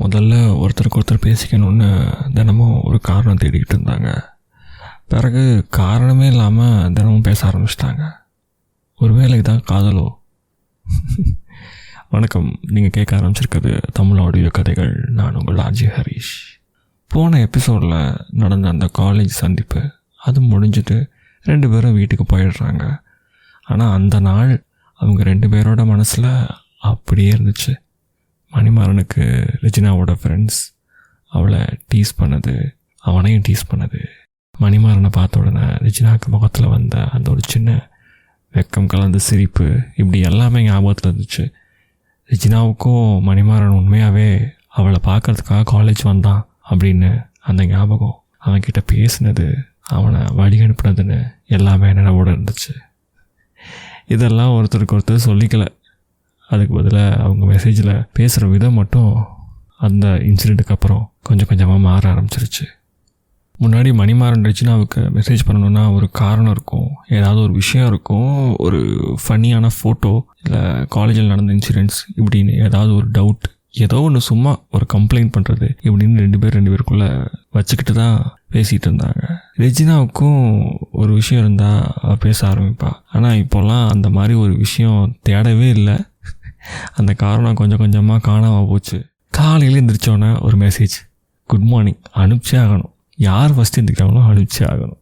முதல்ல ஒருத்தருக்கு ஒருத்தர் பேசிக்கணுன்னு தினமும் ஒரு காரணம் தேடிக்கிட்டு இருந்தாங்க. பிறகு காரணமே இல்லாமல் தினமும் பேச ஆரம்பிச்சிட்டாங்க. ஒருவேளை தான் காதலோ? வணக்கம், நீங்கள் கேட்க ஆரம்பிச்சிருக்கிறது தமிழ் ஆடியோ கதைகள். நான் உங்கள் ஆர்ஜி ஹரீஷ். போன எபிசோடில் நடந்த அந்த காலேஜ் சந்திப்பு அது முடிஞ்சிட்டு 2 பேரும் வீட்டுக்கு போயிடுறாங்க. ஆனால் அந்த நாள் அவங்க 2 பேரோட மனசில் அப்படியே இருந்துச்சு. மணிமாறனுக்கு ரெஜினாவோட ஃப்ரெண்ட்ஸ் அவளை டீஸ் பண்ணது, அவனையும் டீஸ் பண்ணது. மணிமாறனை பார்த்த உடனே ரெஜினாவுக்கு முகத்தில் வந்த அந்த ஒரு சின்ன வெக்கம் கலந்த சிரிப்பு, இப்படி எல்லாமே ஞாபகத்தில் இருந்துச்சு. ரெஜினாவுக்கும் மணிமாறன் உண்மையாகவே அவளை பார்க்கறதுக்காக காலேஜ் வந்தான் அப்படின்னு அந்த ஞாபகம், அவன்கிட்ட பேசினது, அவனை வழி அனுப்புனதுன்னு எல்லாமே நினைவோட இருந்துச்சு. இதெல்லாம் ஒருத்தருக்கு ஒருத்தர் சொல்லிக்கலை. அதுக்கு பதிலாக அவங்க மெசேஜில் பேசுகிற விதம் மட்டும் அந்த இன்சிடெண்ட்டுக்கு அப்புறம் கொஞ்சம் கொஞ்சமாக மாற ஆரம்பிச்சிருச்சு. முன்னாடி மணிமாறன் ரெஜினாவுக்கு மெசேஜ் பண்ணணுன்னா ஒரு காரணம் இருக்கும், ஏதாவது ஒரு விஷயம் இருக்கும், ஒரு ஃபன்னியான ஃபோட்டோ, இல்லை காலேஜில் நடந்த இன்சிடெண்ட்ஸ், இப்படின்னு ஏதாவது ஒரு டவுட், ஏதோ ஒன்று சும்மா ஒரு கம்ப்ளைண்ட் பண்ணுறது, இப்படின்னு 2 பேருக்குள்ளே வச்சுக்கிட்டு தான் பேசிகிட்டு இருந்தாங்க. ரெஜினாவுக்கும் ஒரு விஷயம் இருந்தால் பேச ஆரம்பிப்பா. ஆனால் இப்போல்லாம் அந்த மாதிரி ஒரு விஷயம் தேடவே இல்லை. அந்த காரணம் கொஞ்சம் கொஞ்சமாக காணாமல் போச்சு. காலையில் எழுந்திரிச்சோன்னே ஒரு மெசேஜ், குட் மார்னிங் அனுப்பிச்சே ஆகணும். யார் ஃபஸ்ட்டு எழுந்திரிக்கிறாங்களோ அனுப்பிச்சே ஆகணும்.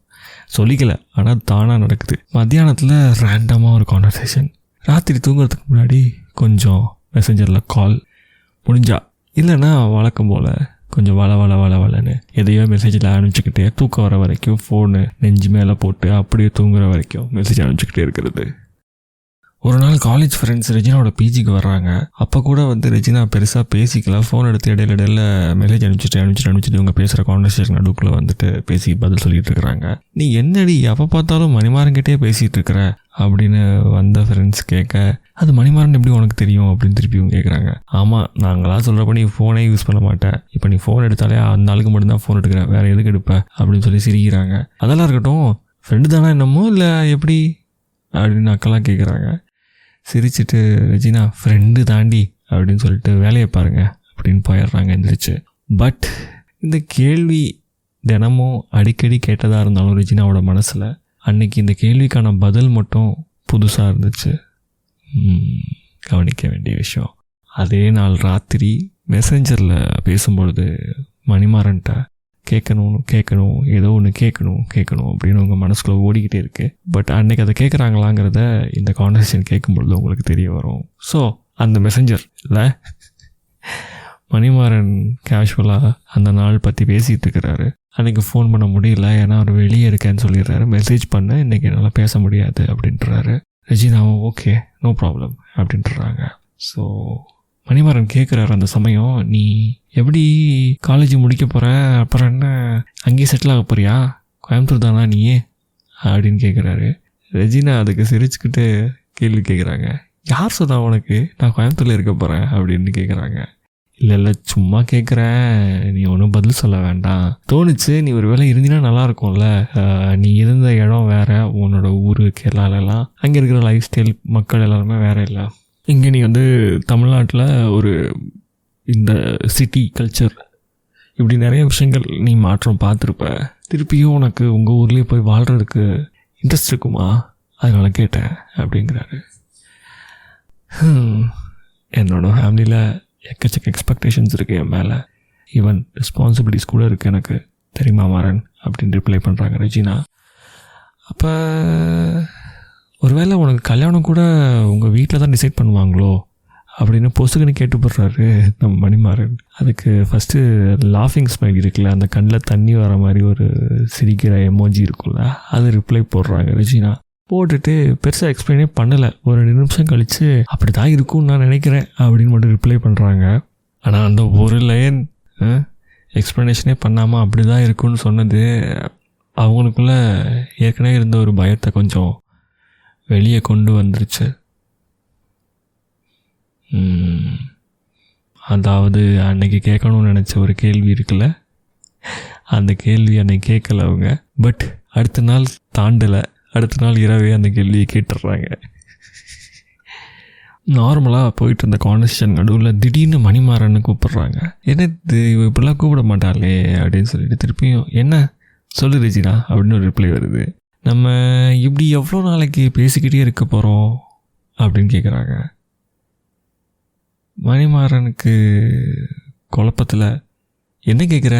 சொல்லிக்கல, ஆனால் தானாக நடக்குது. மத்தியானத்தில் ரேண்டமாக ஒரு கான்வர்சேஷன். ராத்திரி தூங்குறதுக்கு முன்னாடி கொஞ்சம் மெசேஞ்சரில் கால், முடிஞ்சா இல்லைன்னா வழக்கம் போல் கொஞ்சம் வளன்னு எதையோ மெசேஜில் அனுப்பிச்சிக்கிட்டே தூக்கம் வர வரைக்கும் ஃபோனு நெஞ்சு மேலே போட்டு அப்படியே தூங்குற வரைக்கும் மெசேஜ் அனுப்பிச்சிக்கிட்டே இருக்கிறது. ஒரு நாள் காலேஜ் ஃப்ரெண்ட்ஸ் ரெஜினாவோட பிஜிக்கு வர்றாங்க. அப்போ கூட ரெஜினா பெருசாக பேசிக்கலாம். ஃபோன் எடுத்து இடையில மெசேஜ் அனுப்பிச்சிட்டு இவங்க பேசுகிற கான்வர்சேஷன் நடுக்குள்ளே பேசி பதில் சொல்லிகிட்டு இருக்கிறாங்க. நீ என்னடி எப்போ பார்த்தாலும் மணிமாறன்கிட்டே பேசிகிட்டு இருக்கிற அப்படின்னு வந்த ஃப்ரெண்ட்ஸ் கேட்க, அது மணிமாறன் எப்படி உனக்கு தெரியும் அப்படின்னு திருப்பியும் கேட்குறாங்க. ஆமாம், நாங்களாம் சொல்கிறப்ப நீ ஃபோனே யூஸ் பண்ண மாட்டேன், இப்போ நீ ஃபோன் எடுத்தாலே அந்த ஆளுக்கு மட்டும்தான் ஃபோன் எடுக்கிறேன், வேறு எதுக்கு எடுப்பேன் அப்படின்னு சொல்லி சிரிக்கிறாங்க. அதெல்லாம் இருக்கட்டும், ஃப்ரெண்டு தானே என்னமோ இல்லை எப்படி அப்படின்னு அக்கெல்லாம் கேட்குறாங்க. சிரிச்சிட்டு ரெஜினா, ஃப்ரெண்டு தாண்டி அப்படின்னு சொல்லிட்டு வேலையை பாருங்க அப்படின்னு போயிடுறாங்க எந்திரிச்சு. பட் இந்த கேள்வி தினமும் அடிக்கடி கேட்டதாக இருந்தாலும் ரெஜினாவோட மனசில் அன்னைக்கு இந்த கேள்விக்கான பதில் மட்டும் புதுசாக இருந்துச்சு. கவனிக்க வேண்டிய விஷயம், அதே நாள் ராத்திரி மெசேஞ்சரில் பேசும்பொழுது மணிமாறன்ட்ட கேட்கணும் ஏதோ ஒன்று கேட்கணும் அப்படின்னு உங்கள் மனசுக்குள்ளே ஓடிக்கிட்டே இருக்கு. பட் அன்னைக்கு அதை கேட்குறாங்களாங்கிறத இந்த கான்வர்சேஷன் கேட்கும்பொழுது உங்களுக்கு தெரிய வரும். ஸோ அந்த மெசேஞ்சர் இல்லை, மணிமாறன் கேஷுவலாக அந்த நாள் பற்றி பேசிகிட்டு இருக்கிறாரு. அன்றைக்கி ஃபோன் பண்ண முடியல, ஏன்னா அவர் வெளியே இருக்கேன்னு சொல்லிடுறாரு. மெசேஜ் பண்ண இன்றைக்கி என்னால் பேச முடியாது அப்படின்றாரு. ரெஜினாவும் ஓகே நோ ப்ராப்ளம் அப்படின்றாங்க. ஸோ மணிமாறன் கேட்குறாரு அந்த சமயம், நீ எப்படி காலேஜ் முடிக்க போகிற, அப்புறம் என்ன அங்கேயே செட்டில் ஆக போறியா, கோயம்புத்தூர் தானா நீயே அப்படின்னு கேட்குறாரு. ரெஜினா அதுக்கு சிரிச்சுக்கிட்டு கேள்வி கேட்குறாங்க, யார் சொன்னா உனக்கு நான் கோயம்புத்தூரில் இருக்க போகிறேன் அப்படின்னு கேட்குறாங்க. இல்லை சும்மா கேட்குறேன், நீ ஒன்றும் பதில் சொல்ல வேண்டாம், தோணுச்சு நீ ஒரு வேளை இருந்தீங்கன்னா நல்லாயிருக்கும்ல, நீ இருந்த இடம் வேறு, உன்னோட ஊர் கேரளாலெல்லாம் அங்கே இருக்கிற லைஃப் ஸ்டைல் மக்கள் எல்லாருமே வேறு இல்லை, இங்கே நீ தமிழ்நாட்டில் ஒரு இந்த சிட்டி கல்ச்சர் இப்படி நிறைய விஷயங்கள் நீ மாற்றம் பார்த்துருப்ப, திருப்பியும் உனக்கு உங்கள் ஊர்லேயே போய் வாழ்கிறதுக்கு இன்ட்ரெஸ்ட் இருக்குமா, அதனால கேட்டேன் அப்படிங்கிறாரு. என்னோடய ஃபேமிலியில் எக்கச்சக்க எக்ஸ்பெக்டேஷன்ஸ் இருக்குது என் மேலே, ஈவன் ரெஸ்பான்சிபிலிட்டிஸ் கூட இருக்குது எனக்கு தெரியுமா மாறன் அப்படின்னு ரிப்ளை பண்ணுறாங்க ரெஜினா. அப்போ ஒருவேளை உனக்கு கல்யாணம் கூட உங்கள் வீட்டில் தான் டிசைட் பண்ணுவாங்களோ அப்படின்னு பொசுக்குன்னு கேட்டு போடுறாரு நம்ம மணிமாறன். அதுக்கு ஃபஸ்ட்டு லாஃபிங் ஸ்மைல் இருக்குல்ல, அந்த கண்ணில் தண்ணி வர மாதிரி ஒரு சிரிக்கிற எமோஜி இருக்குல்ல, அது ரிப்ளை போடுறாங்க ரெஜினா. போட்டுட்டு பெருசாக எக்ஸ்பிளைனே பண்ணலை, ஒரு 2 நிமிஷம் கழித்து அப்படி தான் இருக்கும்னு நான் நினைக்கிறேன் அப்படின்னு மட்டும் ரிப்ளை பண்ணுறாங்க. ஆனால் அந்த ஒரு லைன் எக்ஸ்ப்ளனேஷனே பண்ணாமல் அப்படி தான் இருக்குன்னு சொன்னது அவங்களுக்குள்ள ஏற்கனவே இருந்த ஒரு பயத்தை கொஞ்சம் வெளியே கொண்டு வந்துருச்சு. அதாவது அன்னைக்கு கேட்கணும்னு நினச்ச ஒரு கேள்வி இருக்குல்ல, அந்த கேள்வி அன்னைக்கு கேட்கல அவங்க. பட் அடுத்த நாள் தாண்டலை, அடுத்த நாள் இரவே அந்த கேள்வியை கேட்டுடுறாங்க. நார்மலாக போயிட்டு இருந்த கான்வர்சேஷன் நடுவில் திடீர்னு மணிமாறன்னு கூப்பிட்றாங்க. என்ன இது இப்படிலாம் கூப்பிட மாட்டாளே அப்படின்னு சொல்லிட்டு திருப்பியும் என்ன சொல்லு ரெஜினா அப்படின்னு ஒரு ரிப்ளை வருது. நம்ம இப்படி எவ்வளோ நாளைக்கு பேசிக்கிட்டே இருக்க போகிறோம் அப்படின்னு கேட்குறாங்க. மணிமாறனுக்கு குழப்பத்தில் என்ன கேட்குற,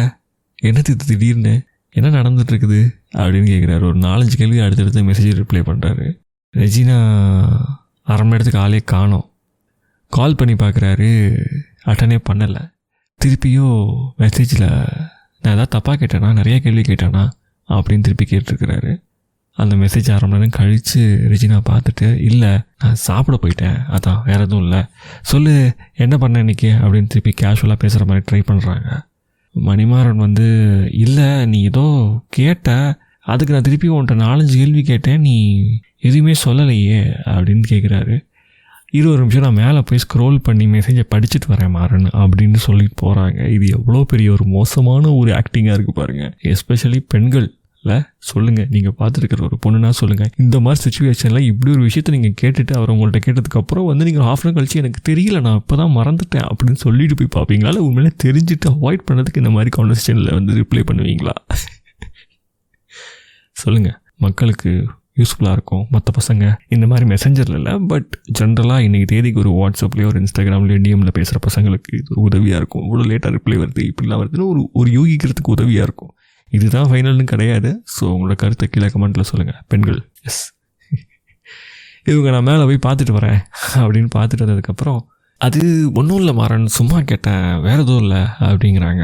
என்னது இது திடீர்னு என்ன நடந்துகிட்ருக்குது அப்படின்னு கேட்குறாரு. ஒரு 4-5 கேள்வி அடுத்தடுத்து மெசேஜ் ரிப்ளை பண்ணுறாரு. ரெஜினா அரை மணி நேரத்துக்கு ஆளே காணோம். கால் பண்ணி பார்க்குறாரு, அட்டனே பண்ணலை. திருப்பியும் மெசேஜில் நான் எதாவது தப்பாக கேட்டேனா, நிறைய கேள்வி கேட்டேனா அப்படின்னு திருப்பி கேட்டிருக்கிறாரு. அந்த மெசேஜ் அரை மணி நேரம் கழித்து ரெஜினா பார்த்துட்டு, இல்லை நான் சாப்பிட போயிட்டேன், அதான் வேறு எதுவும் இல்லை, சொல்லு என்ன பண்ண இன்றைக்கி அப்படின்னு திருப்பி கேஷுவலாக பேசுகிற மாதிரி ட்ரை பண்ணுறாங்க. மணிமாறன் இல்லை நீ ஏதோ கேட்ட, அதுக்கு நான் திருப்பி உன்கிட்ட 4-5 கேள்வி கேட்டேன், நீ எதுவுமே சொல்லலையே அப்படின்னு கேட்குறாரு. 20 நிமிஷம் நான் மேலே போய் ஸ்க்ரோல் பண்ணி மெசேஜை படிச்சுட்டு வரேன் மாறன் அப்படின்னு சொல்லிட்டு போகிறாங்க. இது எவ்வளோ பெரிய ஒரு மோசமான ஒரு ஆக்டிங்காக இருக்குது பாருங்கள். எஸ்பெஷலி பெண்கள் சொல்லுங்கள், நீங்கள் பார்த்துருக்கிற ஒரு பொண்ணுன்னா சொல்லுங்கள், இந்த மாதிரி சுச்சுவேஷனில் இப்படி ஒரு விஷயத்தை நீங்கள் கேட்டுட்டு அவர் உங்கள்கிட்ட கேட்டதுக்கப்புறம் நீங்கள் ஹாஃப் அன் கழிச்சு எனக்கு தெரியல நான் இப்போ தான் மறந்துட்டேன் அப்படின்னு சொல்லிட்டு போய் பார்ப்பீங்களா, இல்லை உண்மையிலே தெரிஞ்சுட்டு அவாய்ட் பண்ணுறதுக்கு இந்த மாதிரி கான்வர்சேஷனில் ரிப்ளை பண்ணுவீங்களா? சொல்லுங்கள், மக்களுக்கு யூஸ்ஃபுல்லாக இருக்கும். மற்ற பசங்க இந்த மாதிரி மெசஞ்சரில் இல்லை, பட் ஜென்ரலாக இன்றைக்கி தேதிக்கு ஒரு வாட்ஸ்அப்லேயோ ஒரு இன்ஸ்டாகிராம்லேயோ டிஎம்மில் பேசுகிற பசங்களுக்கு இது ஒரு உதவியாக இருக்கும். இவ்வளோ லேட்டாக ரிப்ளை வருது இப்படிலாம் வருதுன்னு ஒரு யூகிக்கிறதுக்கு உதவியாக இருக்கும். இதுதான் ஃபைனல்னு கிடையாது. ஸோ உங்களோட கருத்தை கீழே கமெண்ட்டில் சொல்லுங்கள். பெண்கள் எஸ் இவங்க நான் மேலே போய் பார்த்துட்டு வரேன் அப்படின்னு பார்த்துட்டு வந்ததுக்கப்புறம், அது ஒன்றும் இல்லை மாறன், சும்மா கேட்டேன், வேறு எதுவும் இல்லை அப்படிங்கிறாங்க.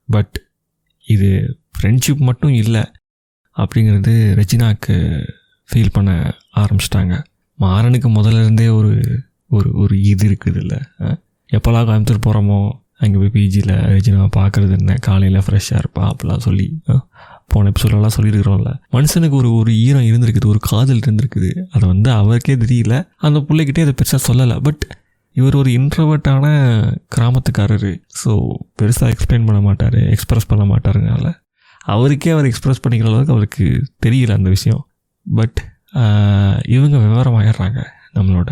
பட் இது ஃப்ரெண்ட்ஷிப் மட்டும் இல்லை அப்படிங்கிறது ரெஜினாக்கு ஃபீல் பண்ண ஆரம்பிச்சிட்டாங்க. மாறனுக்கு முதல்ல இருந்தே ஒரு இது இருக்குது இல்லை, எப்போல்லாம் கோயம்புத்தூர் போகிறோமோ அங்கே போய் பிஜியில் ரெஜினாவை பார்க்குறது என்ன, காலையில் ஃப்ரெஷ்ஷாக இருப்பா அப்படிலாம் சொல்லி போன எபிசோடெல்லாம் சொல்லியிருக்கிறோம்ல. மனுஷனுக்கு ஒரு ஈரம் இருந்திருக்குது, ஒரு காதல் இருந்திருக்குது. அதை அவருக்கே தெரியல, அந்த பிள்ளைகிட்டே அதை பெருசாக சொல்லலை. பட் இவர் ஒரு இன்ட்ரோவர்ட்டான கிராமத்துக்காரர். ஸோ பெருசாக எக்ஸ்ப்ரெஸ் பண்ண மாட்டாருனால அவருக்கே அவர் எக்ஸ்ப்ரெஸ் பண்ணிக்கிற அளவுக்கு அவருக்கு தெரியல அந்த விஷயம். பட் இவங்க விவரமாகிடுறாங்க, நம்மளோட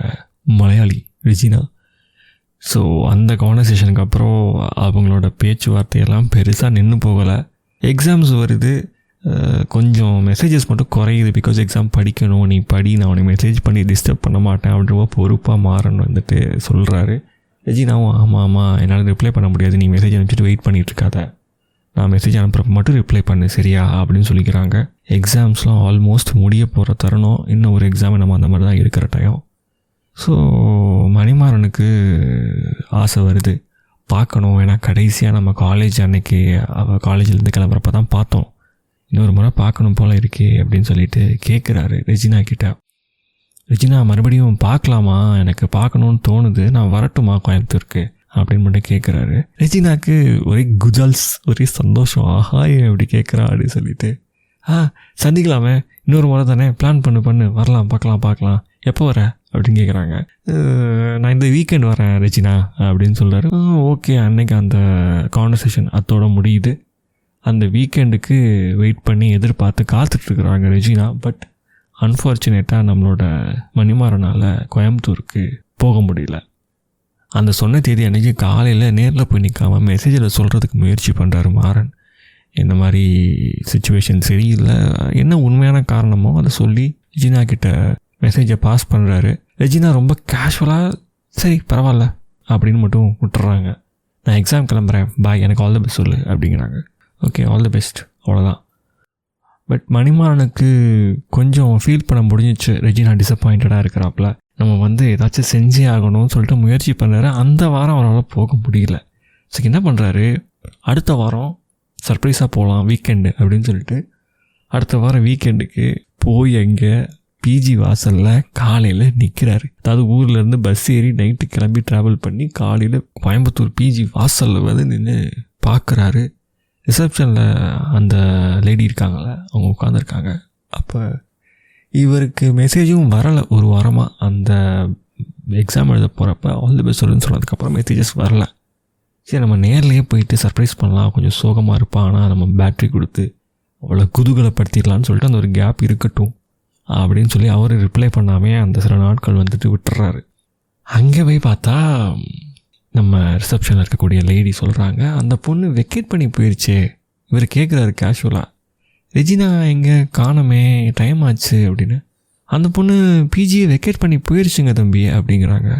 மலையாளி ரெஜினா. ஸோ அந்த கான்வர்சேஷனுக்கு அப்புறம் அவங்களோட பேச்சுவார்த்தையெல்லாம் பெருசாக நின்று போகலை. எக்ஸாம்ஸ் வருது, கொஞ்சம் மெசேஜஸ் மட்டும் குறையுது. பிகாஸ் எக்ஸாம் படிக்கணும், நீ படி, நான் உனக்கு மெசேஜ் பண்ணி டிஸ்டர்ப் பண்ண மாட்டேன் அப்படின்ற பொறுப்பாக மாறன்னு சொல்கிறாரு. ரெஜினாவும் ஆமாம் என்னால் ரிப்ளை பண்ண முடியாது, நீ மெசேஜ் அனுப்பிச்சிட்டு வெயிட் பண்ணிகிட்ருக்காத, நான் மெசேஜ் அனுப்புறப்ப மட்டும் ரிப்ளை பண்ணு சரியா அப்படின்னு சொல்லிக்கிறாங்க. எக்ஸாம்ஸ்லாம் ஆல்மோஸ்ட் முடிய போகிற தருணம், இன்னும் ஒரு எக்ஸாம் நம்ம அந்த மாதிரி தான் இருக்கிற டைம். ஸோ மணிமாறனுக்கு ஆசை வருது, பார்க்கணும். ஏன்னா கடைசியாக நம்ம காலேஜ் அன்னைக்கு அவள் காலேஜ்லேருந்து கிளம்புறப்ப தான் பார்த்தோம், இன்னொரு முறை பார்க்கணும் போல் இருக்கே அப்படின்னு சொல்லிட்டு கேட்குறாரு ரெஜினா கிட்ட. ரெஜினா மறுபடியும் பார்க்கலாமா, எனக்கு பார்க்கணுன்னு தோணுது, நான் வரட்டுமா கோயம்புத்தூருக்கு அப்படின்னு மட்டும் கேட்குறாரு. ரெஜினாக்கு ஒரே குஜால்ஸ், ஒரே சந்தோஷம், ஆஹா அப்படி கேட்குறா அப்படின்னு சொல்லிட்டு, சந்திக்கலாமே, இன்னொரு முறை தானே, பிளான் பண்ணு வரலாம், பார்க்கலாம், எப்போ வர அப்படின்னு கேட்குறாங்க. நான் இந்த வீக்கெண்ட் வரேன் ரெஜினா அப்படின்னு சொல்கிறாரு. ஓகே, அன்னைக்கு அந்த கான்வர்சேஷன் அத்தோட முடியுது. அந்த வீக்கெண்டுக்கு வெயிட் பண்ணி எதிர்பார்த்து காத்துட்ருக்குறாங்க ரெஜினா. பட் அன்ஃபார்ச்சுனேட்டாக நம்மளோட மணிமாறனால் கோயம்புத்தூருக்கு போக முடியல. அந்த சொன்ன தேதி அன்றைக்கி காலையில் நேரில் போய் நிற்காம மெசேஜில் சொல்கிறதுக்கு முயற்சி பண்ணுறாரு மாறன். இந்த மாதிரி சிச்சுவேஷன் சரியில்லை, என்ன உண்மையான காரணமோ அதை சொல்லி ரெஜினா கிட்ட மெசேஜை பாஸ் பண்ணுறாரு. ரெஜினா ரொம்ப கேஷுவலாக சரி பரவாயில்ல அப்படின்னு மட்டும் விட்டுறாங்க. நான் எக்ஸாம் கிளம்புறேன், பாய், எனக்கு ஆல் த பெஸ்ட் சொல்லு அப்படிங்கிறாங்க. ஓகே, ஆல் த பெஸ்ட், அவ்வளோதான். பட் மணிமாறனுக்கு கொஞ்சம் ஃபீல் பண்ண முடிஞ்சிச்சு, ரெஜினா டிசப்பாயிண்டடாக இருக்கிறாப்புல. நம்ம ஏதாச்சும் செஞ்சே ஆகணும்னு சொல்லிட்டு முயற்சி பண்ணுறாரு. அந்த வாரம் அவரால் போக முடியல. ஸோ என்ன பண்ணுறாரு, அடுத்த வாரம் சர்ப்ரைஸாக போகலாம் வீக்கெண்டு அப்படின்னு சொல்லிட்டு அடுத்த வாரம் வீக்கெண்டுக்கு போய் அங்கே பிஜி வாசலில் காலையில் நிற்கிறாரு. அதாவது ஊர்லேருந்து பஸ் ஏறி நைட்டு கிளம்பி ட்ராவல் பண்ணி காலையில் கோயம்புத்தூர் பிஜி வாசலில் நின்று பார்க்குறாரு. ரிசப்ஷனில் அந்த லேடி இருக்காங்கள, அவங்க உட்காந்துருக்காங்க. அப்போ இவருக்கு மெசேஜும் வரலை ஒரு வாரமாக. அந்த எக்ஸாம் எழுத போகிறப்ப ஆல் தி பெஸ்ட் சொல்லுன்னு சொன்னதுக்கப்புறம் மெசேஜஸ் வரலை. சரி, நம்ம நேர்லேயே போயிட்டு சர்ப்ரைஸ் பண்ணலாம், கொஞ்சம் சோகமாக இருப்பான், ஆனால் நம்ம பேட்ரி கொடுத்து அவ்வளோ குதூகலப்படுத்திடலான்னு சொல்லிட்டு அந்த ஒரு கேப் இருக்கட்டும் அப்படின்னு சொல்லி அவர் ரிப்ளை பண்ணாமே அந்த சில நாட்கள் விட்டுறாரு. அங்கே போய் பார்த்தா நம்ம ரிசப்ஷனில் இருக்கக்கூடிய லேடி சொல்கிறாங்க, அந்த பொண்ணு வெக்கேட் பண்ணி போயிடுச்சு. இவர் கேட்குறாரு கேஷுவலாக, ரெஜினா எங்கே காணமே, டைம் ஆச்சு அப்படின்னு. அந்த பொண்ணு பிஜியை வெக்கேட் பண்ணி போயிடுச்சுங்க தம்பி அப்படிங்கிறாங்க.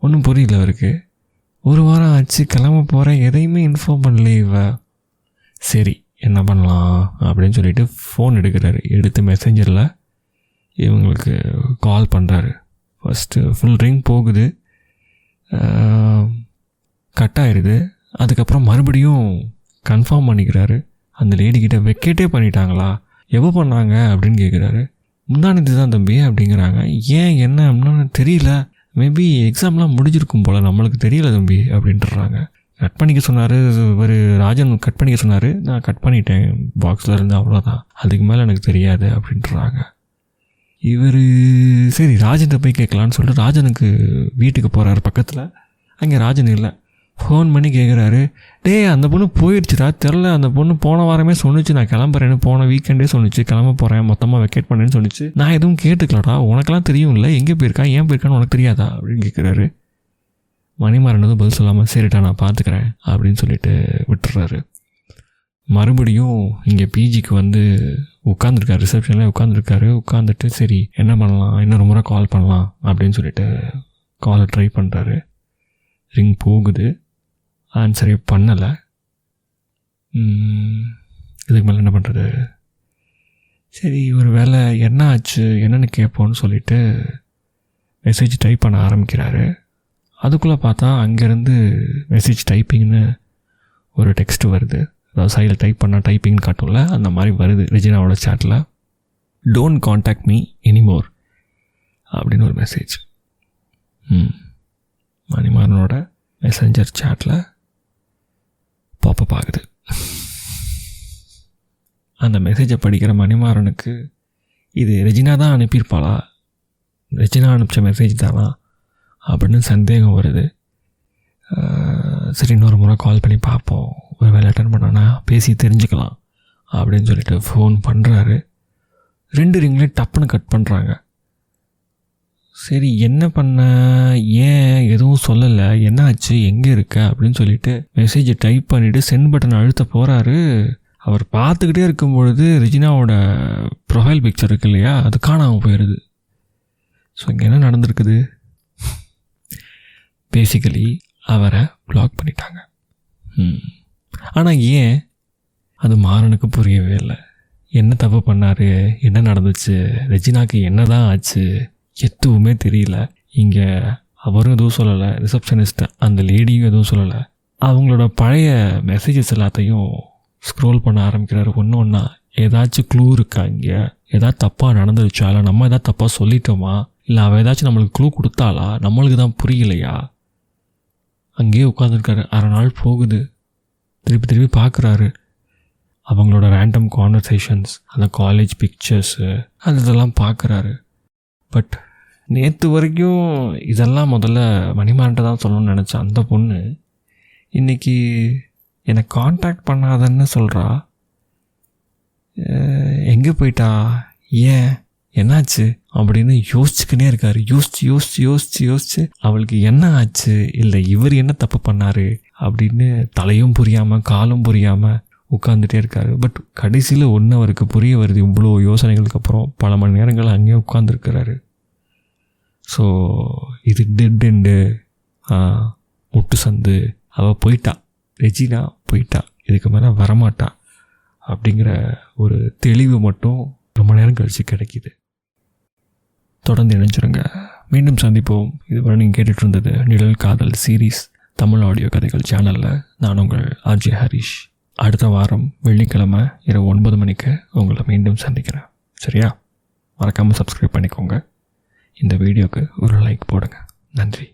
ஒன்றும் புரியல அவருக்கு. 1 வாரம் ஆச்சு, கிளம்ப போகிறேன், எதையுமே இன்ஃபார்ம் பண்ணல இவ. சரி என்ன பண்ணலாம் அப்படின்னு சொல்லிட்டு ஃபோன் எடுக்கிறாரு. எடுத்து மெசேஞ்சரில் இவங்களுக்கு கால் பண்ணுறாரு. ஃபஸ்ட்டு ஃபுல் ரிங் போகுது, கட் ஆகிடுது. அதுக்கப்புறம் மறுபடியும் கன்ஃபார்ம் பண்ணிக்கிறாரு. அந்த லேடிக்கிட்ட வெக்கேட்டே பண்ணிட்டாங்களா, எப்போ பண்ணாங்க அப்படின்னு கேட்குறாரு. முந்தானது தான் தம்பி அப்படிங்கிறாங்க. ஏன் என்ன அப்படின்னா தெரியல, மேபி எக்ஸாம்லாம் முடிஞ்சிருக்கும் போல், நம்மளுக்கு தெரியல தம்பி அப்படின்ட்டுறாங்க. கட் பண்ணிக்க சொன்னார் ஒரு ராஜன், கட் பண்ணிக்க சொன்னார், நான் கட் பண்ணிட்டேன் பாக்ஸில் இருந்து, அவ்வளோதான், அதுக்கு மேலே எனக்கு தெரியாது அப்படின்ட்டுறாங்க. இவர் சரி ராஜன்கிட்ட போய் கேட்கலான்னு சொல்லிட்டு ராஜனுக்கு வீட்டுக்கு போகிறாரு. பக்கத்தில் அங்கே ராஜன் இல்லை. ஃபோன் பண்ணி கேட்குறாரு, அந்த பொண்ணு போயிடுச்சுடா, தெரில, அந்த பொண்ணு போன வாரமே சொன்னிச்சு நான் கிளம்புறேன்னு, போன வீக்கெண்டே சொன்னிச்சு கிளம்ப போகிறேன், மொத்தமாக வெக்கேட் பண்ணேன்னு சொன்னிச்சு, நான் எதுவும் கேட்டுக்கலடா, உனக்கெல்லாம் தெரியும் இல்லை, எங்கே போயிருக்கா, ஏன் போயிருக்கான்னு உனக்கு தெரியாதா அப்படின்னு கேட்குறாரு. மணிமாறன் எதுவும் பதில் சொல்லாமல் சரிடா நான் பார்த்துக்கிறேன் அப்படின்னு சொல்லிட்டு விட்டுறாரு. மறுபடியும் இங்கே பிஜிக்கு வந்து உட்காந்துருக்காரு, ரிசப்ஷனில் உட்காந்துட்டு சரி என்ன பண்ணலாம், இன்னொரு முறை கால் பண்ணலாம் அப்படின்னு சொல்லிட்டு காலை ட்ரை பண்ணுறாரு. ரிங் போகுது, ஆன்சரே பண்ணலை. இதுக்கு மேலே என்ன பண்ணுறது, சரி ஒரு வேளை என்ன ஆச்சு என்னென்னு கேட்போன்னு சொல்லிட்டு மெசேஜ் டைப் பண்ண ஆரம்பிக்கிறாரு. அதுக்குள்ளே பார்த்தா அங்கேருந்து மெசேஜ் டைப்பிங்னு ஒரு டெக்ஸ்ட் வருது. அதாவது சைடில் டைப் பண்ணால் டைப்பிங்னு காட்டும்ல, அந்த மாதிரி வருது ரெஜினாவோட சேட்டில். டோன்ட் காண்டாக்ட் மீ எனிமோர் அப்படின்னு ஒரு மெசேஜ். மணிமாறனோட மெசஞ்சர் சேட்டில் பாப்பப் ஆகுது. அந்த மெசேஜை படிக்கிற மணிமாறனுக்கு இது ரெஜினா தான் அனுப்பியிருப்பாளா, ரெஜினா அனுப்பிச்ச மெசேஜ் தானா அப்படின்னு சந்தேகம் வருது. சரி இன்னொரு முறை கால் பண்ணி பார்ப்போம், ஒரு வேலை அட்டன் பண்ணானா பேசி தெரிஞ்சுக்கலாம் அப்படின்னு சொல்லிட்டு ஃபோன் பண்ணுறாரு. 2 ரிங்லேயும் டப்புன்னு கட் பண்ணுறாங்க. சரி என்ன பண்ண, ஏன் எதுவும் சொல்லலை, என்னாச்சு, எங்கே இருக்க அப்படின்னு சொல்லிட்டு மெசேஜை டைப் பண்ணிவிட்டு சென்ட் பட்டன் அழுத்த போகிறாரு. அவர் பார்த்துக்கிட்டே இருக்கும்பொழுது ரெஜினாவோட ப்ரொஃபைல் பிக்சர் இருக்கு இல்லையா, அது காணாமல் போயிடுது. ஸோ இங்கே என்ன நடந்திருக்குது, பேசிக்கலி அவரை பிளாக் பண்ணிட்டாங்க. ஆனால் ஏன் அது மாறனுக்கு புரியவே இல்லை. என்ன தப்பு பண்ணார், என்ன நடந்துச்சு, ரெஜினாக்கு என்ன தான் ஆச்சு, எதுவுமே தெரியல. இங்கே அவரும் எதுவும் சொல்லலை, ரிசப்ஷனிஸ்ட் அந்த லேடியும் எதுவும் சொல்லலை. அவங்களோட பழைய மெசேஜஸ் எல்லாத்தையும் ஸ்க்ரோல் பண்ண ஆரம்பிக்கிறாரு ஒன்று ஒன்றா. ஏதாச்சும் க்ளூ இருக்கா, இங்கே ஏதாவது தப்பாக நடந்துருச்சா, இல்லை நம்ம ஏதாவது தப்பாக சொல்லிட்டோமா, இல்லை அவள் ஏதாச்சும் நம்மளுக்கு க்ளூ கொடுத்தாளா, நம்மளுக்கு தான் புரியலையா. அங்கேயே உட்காந்துருக்காரு. 1/2 நாள் போகுது. திருப்பி பார்க்குறாரு அவங்களோட ரேண்டம் கான்வர்சேஷன்ஸ், அந்த காலேஜ் பிக்சர்ஸு, அதெல்லாம் பார்க்குறாரு. பட் நேற்று வரைக்கும் இதெல்லாம் முதல்ல மணிமாறன்ட்ட தான் சொல்லணும்னு நினச்சேன். அந்த பொண்ணு இன்றைக்கி என்னை காண்டாக்ட் பண்ணாதன்னு சொல்கிறா. எங்கே போயிட்டா, ஏன் என்னாச்சு அப்படின்னு யோசிச்சுக்கினே இருக்கார். யோசிச்சு அவளுக்கு என்ன ஆச்சு, இல்லை இவர் என்ன தப்பு பண்ணார் அப்படின்னு தலையும் புரியாமல் காலும் புரியாமல் உட்காந்துட்டே இருக்கார். பட் கடைசியில் ஒன்று அவருக்கு புரிய வருது. இவ்வளோ யோசனைகளுக்கு அப்புறம் பல மணி நேரங்கள் அங்கேயே உட்காந்துருக்கிறாரு. ஸோ இது டெட் எண்டு, முட்டு சந்து, அவள் போயிட்டா, ரெஜினா போயிட்டா, இதுக்கு மேலே வரமாட்டா அப்படிங்கிற ஒரு தெளிவு மட்டும் ரொம்ப நேரம் கழித்து கிடைக்கிது. தொடர்ந்து இணைஞ்சிருங்க, மீண்டும் சந்திப்போம். இதுவரை நீங்கள் கேட்டுட்டு இருந்தது நிழல் காதல் சீரீஸ் தமிழ் ஆடியோ கதைகள் சேனலில். நான் உங்கள் ஆர்ஜே ஹரிஷ். அடுத்த வாரம் வெள்ளிக்கிழமை இரவு 9 மணிக்கு உங்களை மீண்டும் சந்திக்கிறேன். சரியா? மறக்காமல் சப்ஸ்கிரைப் பண்ணிக்கோங்க. இந்த வீடியோக்கு ஒரு லைக் போடுங்க. நன்றி.